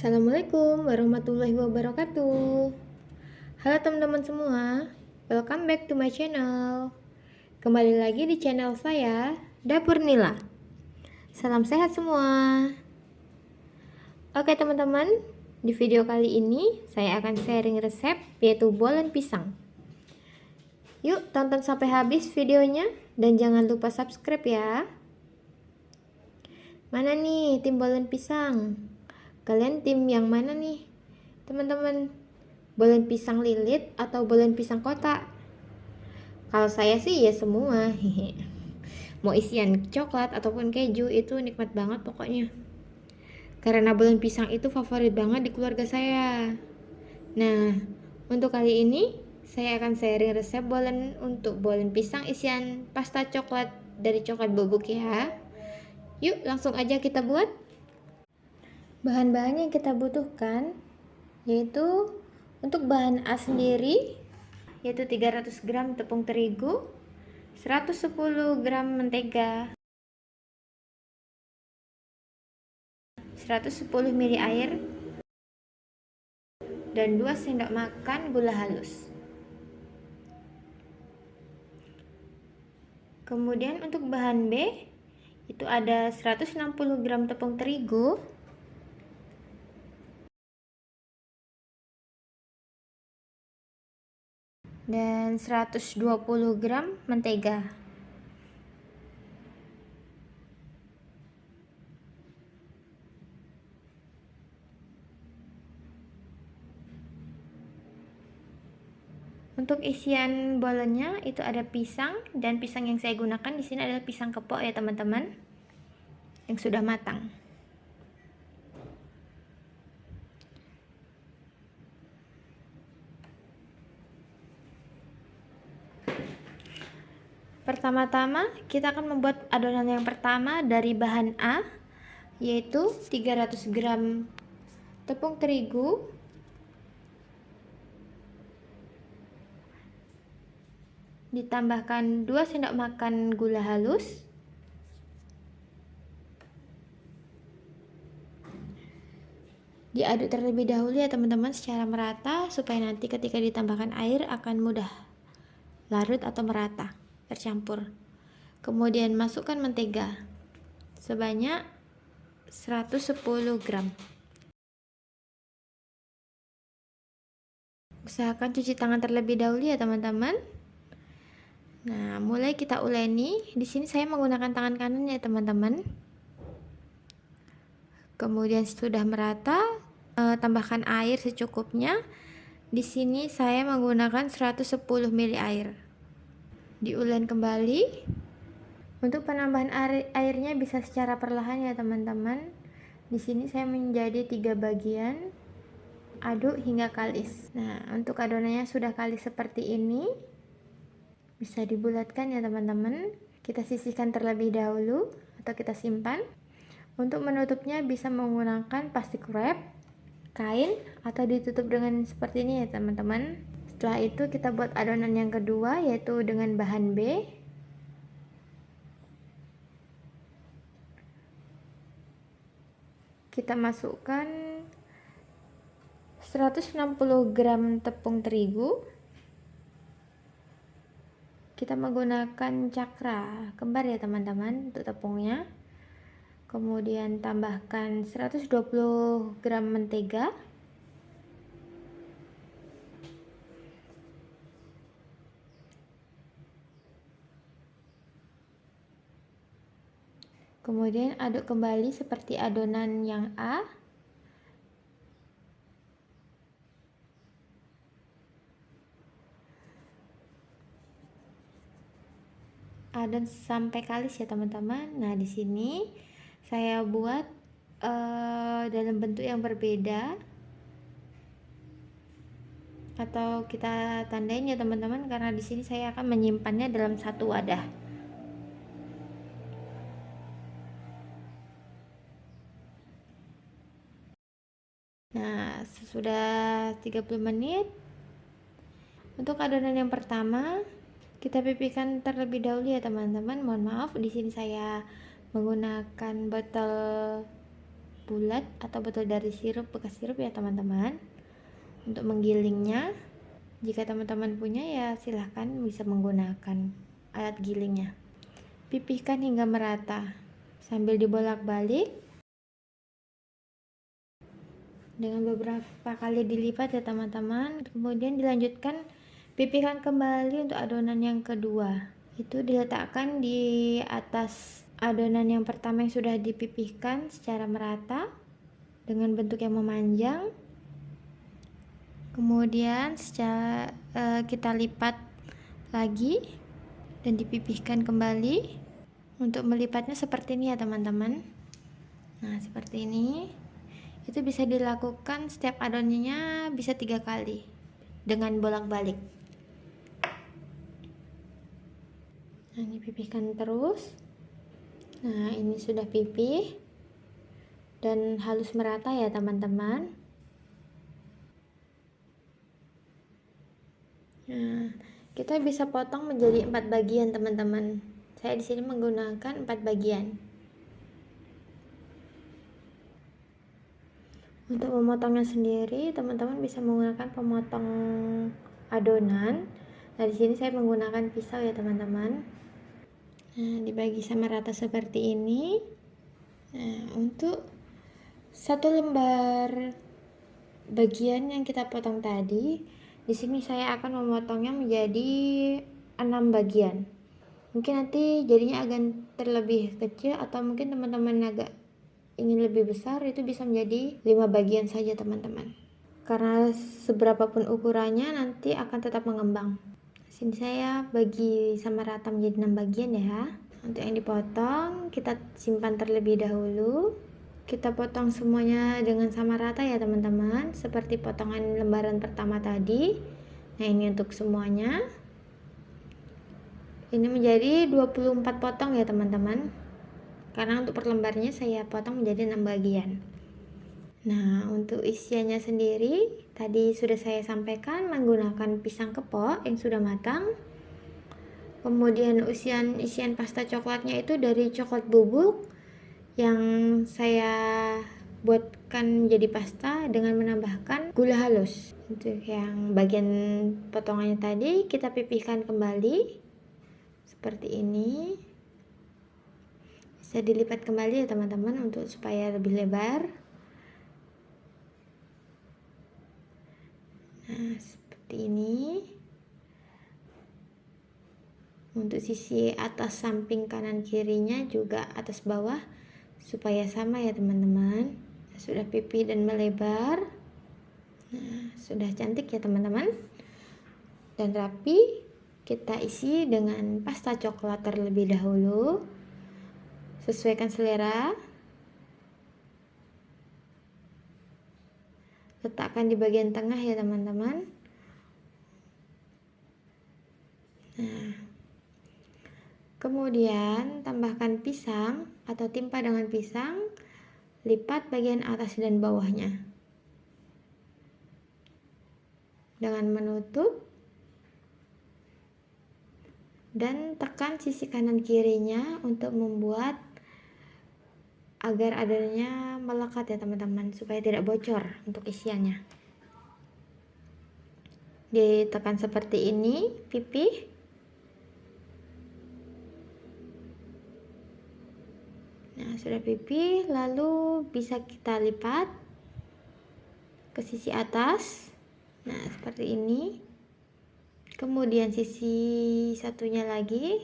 Assalamualaikum warahmatullahi wabarakatuh. Halo teman-teman semua, welcome back to my channel. Kembali lagi di channel saya, Dapur Nila. Salam sehat semua. Oke teman-teman, di video kali ini saya akan sharing resep yaitu bolen pisang. Yuk tonton sampai habis videonya dan jangan lupa subscribe ya. Mana nih tim bolen pisang? Kalian tim yang mana nih teman-teman? Bolen pisang lilit atau bolen pisang kotak? Kalau saya sih ya semua. Mau isian coklat ataupun keju itu nikmat banget pokoknya. Karena bolen pisang itu favorit banget di keluarga saya. Nah, untuk kali ini saya akan sharing resep untuk bolen pisang isian pasta coklat dari coklat bubuk ya. Yuk langsung aja kita buat. Bahan-bahan yang kita butuhkan yaitu untuk bahan A sendiri yaitu 300 gram tepung terigu, 110 gram mentega, 110 ml air, dan 2 sendok makan gula halus. Kemudian untuk bahan B itu ada 160 gram tepung terigu, dan 120 gram mentega. Untuk isian bolennya itu ada pisang, dan pisang yang saya gunakan di sini adalah pisang kepok ya teman-teman, yang sudah matang. Pertama-tama kita akan membuat adonan yang pertama dari bahan A yaitu 300 gram tepung terigu, ditambahkan 2 sendok makan gula halus, diaduk terlebih dahulu ya teman-teman secara merata supaya nanti ketika ditambahkan air akan mudah larut atau merata tercampur. Kemudian masukkan mentega sebanyak 110 gram. Usahakan cuci tangan terlebih dahulu ya teman-teman. Nah, mulai kita uleni. Di sini saya menggunakan tangan kanan ya teman-teman. Kemudian sudah merata, tambahkan air secukupnya. Di sini saya menggunakan 110 ml air. Diulen kembali. Untuk penambahan airnya bisa secara perlahan ya teman-teman. Di sini saya menjadi 3 bagian. Aduk hingga kalis. Nah, untuk adonannya sudah kalis seperti ini. Bisa dibulatkan ya teman-teman. Kita sisihkan terlebih dahulu atau kita simpan. Untuk menutupnya bisa menggunakan plastik wrap, kain, atau ditutup dengan seperti ini ya teman-teman. Setelah itu kita buat adonan yang kedua yaitu dengan bahan B. Kita masukkan 160 gram tepung terigu. Kita menggunakan cakra kembar ya teman-teman untuk tepungnya. Kemudian tambahkan 120 gram mentega. Kemudian aduk kembali seperti adonan yang A. Adon sampai kalis ya teman-teman. Nah, di sini saya buat dalam bentuk yang berbeda atau kita tandain ya teman-teman, karena di sini saya akan menyimpannya dalam satu wadah. Nah, sesudah 30 menit untuk adonan yang pertama kita pipihkan terlebih dahulu ya teman-teman. Mohon maaf di sini saya menggunakan botol bulat atau botol dari sirup, bekas sirup ya teman-teman. Untuk menggilingnya, jika teman-teman punya ya silahkan bisa menggunakan alat gilingnya. Pipihkan hingga merata sambil dibolak-balik dengan beberapa kali dilipat ya teman-teman. Kemudian dilanjutkan pipihkan kembali untuk adonan yang kedua. Itu diletakkan di atas adonan yang pertama yang sudah dipipihkan secara merata dengan bentuk yang memanjang. Kemudian kita lipat lagi dan dipipihkan kembali. Untuk melipatnya seperti ini ya teman-teman. Nah seperti ini. Itu bisa dilakukan setiap adonannya bisa 3 kali dengan bolak-balik. Nah ini pipihkan terus. Nah ini sudah pipih dan halus merata ya teman-teman. Nah, kita bisa potong menjadi 4 bagian teman-teman. Saya di sini menggunakan 4 bagian. Untuk memotongnya sendiri, teman-teman bisa menggunakan pemotong adonan. Nah, di sini saya menggunakan pisau ya teman-teman. Nah, dibagi sama rata seperti ini. Nah, untuk 1 lembar bagian yang kita potong tadi, di sini saya akan memotongnya menjadi 6 bagian. Mungkin nanti jadinya agak terlebih kecil atau mungkin teman-teman agak ingin lebih besar, itu bisa menjadi 5 bagian saja teman-teman. Karena seberapapun ukurannya nanti akan tetap mengembang. Sini saya bagi sama rata menjadi 6 bagian ya. Untuk yang dipotong kita simpan terlebih dahulu. Kita potong semuanya dengan sama rata ya teman-teman, seperti potongan lembaran pertama tadi. Nah ini untuk semuanya. Ini menjadi 24 potong ya teman-teman. Karena untuk per lembarnya saya potong menjadi 6 bagian. Nah untuk isiannya sendiri tadi sudah saya sampaikan menggunakan pisang kepok yang sudah matang. Kemudian isian pasta coklatnya itu dari coklat bubuk yang saya buatkan menjadi pasta dengan menambahkan gula halus. Untuk yang bagian potongannya tadi kita pipihkan kembali seperti ini. Bisa dilipat kembali ya teman-teman untuk supaya lebih lebar. Nah seperti ini. Untuk sisi atas samping kanan kirinya juga atas bawah supaya sama ya teman-teman. Sudah pipih dan melebar. Nah sudah cantik ya teman-teman dan rapi. Kita isi dengan pasta coklat terlebih dahulu, sesuaikan selera. Letakkan di bagian tengah ya teman-teman. Nah kemudian tambahkan pisang atau timpa dengan pisang, lipat bagian atas dan bawahnya dengan menutup dan tekan sisi kanan kirinya untuk membuat agar adonannya melekat ya teman-teman, supaya tidak bocor untuk isiannya. Ditekan seperti ini, pipih. Nah sudah pipih, lalu bisa kita lipat ke sisi atas. Nah seperti ini. Kemudian sisi satunya lagi.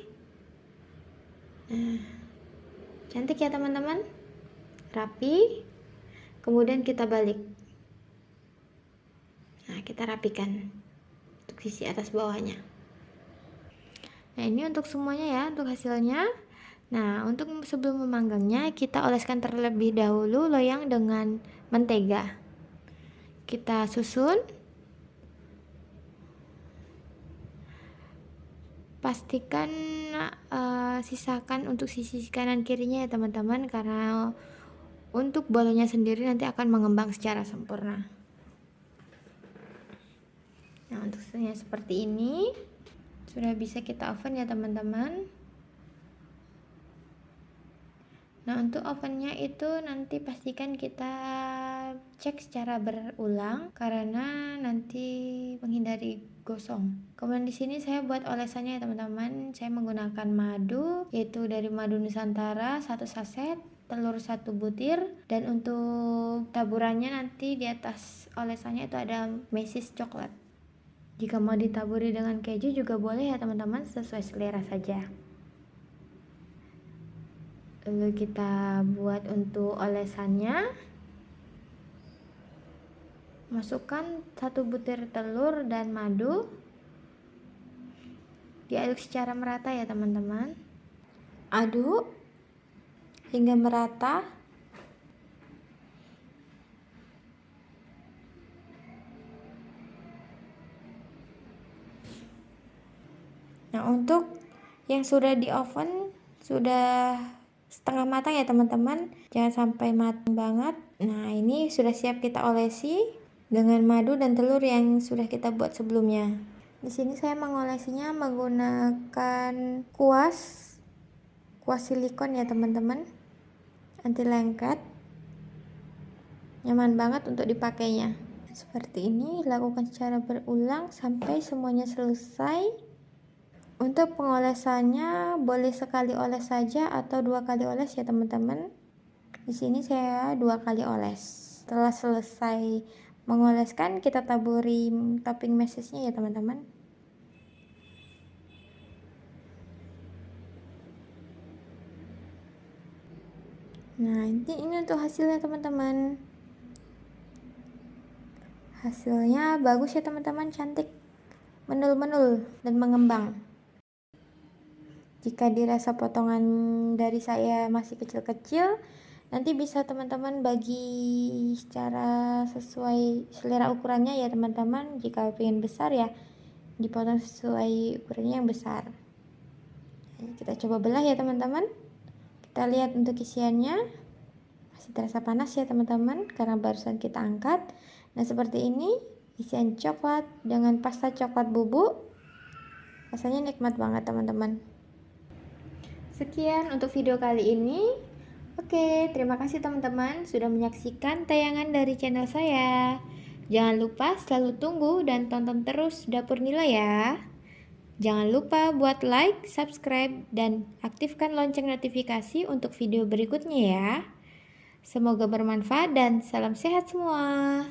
Nah cantik ya teman-teman, rapi. Kemudian kita balik. Nah kita rapikan untuk sisi atas bawahnya. Nah ini untuk semuanya ya, untuk hasilnya. Nah untuk sebelum memanggangnya kita oleskan terlebih dahulu loyang dengan mentega. Kita susun. Pastikan sisakan untuk sisi kanan kirinya ya teman-teman, karena untuk bolanya sendiri nanti akan mengembang secara sempurna. Nah untuk seperti ini sudah bisa kita oven ya teman-teman. Nah, untuk ovennya itu nanti pastikan kita cek secara berulang karena nanti menghindari gosong. Kemudian di sini saya buat olesannya ya teman-teman. Saya menggunakan madu, yaitu dari madu Nusantara 1 saset, telur 1 butir, dan untuk taburannya nanti di atas olesannya itu ada mesis coklat. Jika mau ditaburi dengan keju juga boleh ya teman-teman, sesuai selera saja. Lalu kita buat untuk olesannya. Masukkan 1 butir telur dan madu. Diaduk secara merata ya teman-teman. Aduk hingga merata. Nah, untuk yang sudah di oven sudah setengah matang ya teman-teman, jangan sampai matang banget. Nah, ini sudah siap kita olesi dengan madu dan telur yang sudah kita buat sebelumnya. Di sini saya mengolesinya menggunakan kuas silikon ya teman-teman, anti lengket, nyaman banget untuk dipakainya. Seperti ini, lakukan secara berulang sampai semuanya selesai. Untuk pengolesannya boleh sekali oles saja atau 2 kali oles ya teman-teman. Di sini saya 2 kali oles. Setelah selesai mengoleskan, kita taburi topping mesesnya ya teman-teman. Nah, ini untuk hasilnya teman-teman. Hasilnya bagus ya teman-teman, cantik, menul-menul dan mengembang. Jika dirasa potongan dari saya masih kecil-kecil, nanti bisa teman-teman bagi secara sesuai selera ukurannya ya teman-teman. Jika pengen besar ya dipotong sesuai ukurannya yang besar. Kita coba belah ya teman-teman. Kita lihat untuk isiannya. Masih terasa panas ya teman-teman karena barusan kita angkat. Nah, seperti ini isian coklat dengan pasta coklat bubuk. Rasanya nikmat banget teman-teman. Sekian untuk video kali ini. Oke, terima kasih teman-teman sudah menyaksikan tayangan dari channel saya. Jangan lupa selalu tunggu dan tonton terus Dapur Nila ya. Jangan lupa buat like, subscribe, dan aktifkan lonceng notifikasi untuk video berikutnya ya. Semoga bermanfaat dan salam sehat semua.